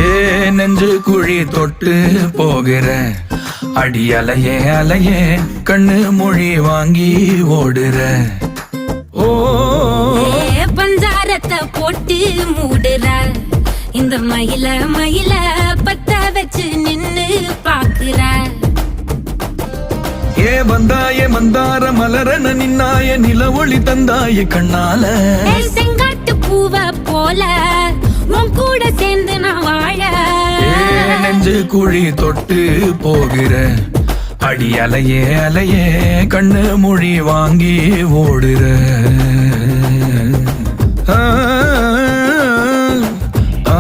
ஏ நெஞ்சு குழி தொட்டு போகிற அடி அலையே அலையே கண்ணு மொழி வாங்கி ஓடுற. ஓ பஞ்சாரத்தை போட்டு மூடுற இந்த மயில மயில பத்த வச்சு நின்னு பாக்குற. ஏ வந்தாய மந்தார மலரன நின்னாய நில ஒளி தந்தாய கண்ணால. செங்காட்டு பூவ போல உன் கூட சேர்ந்து நான் வாழ. நெஞ்சு குழி தொட்டு போகிற அடி அலையே அலையே கண்ணு மொழி வாங்கி ஓடுற. ஆ ஆ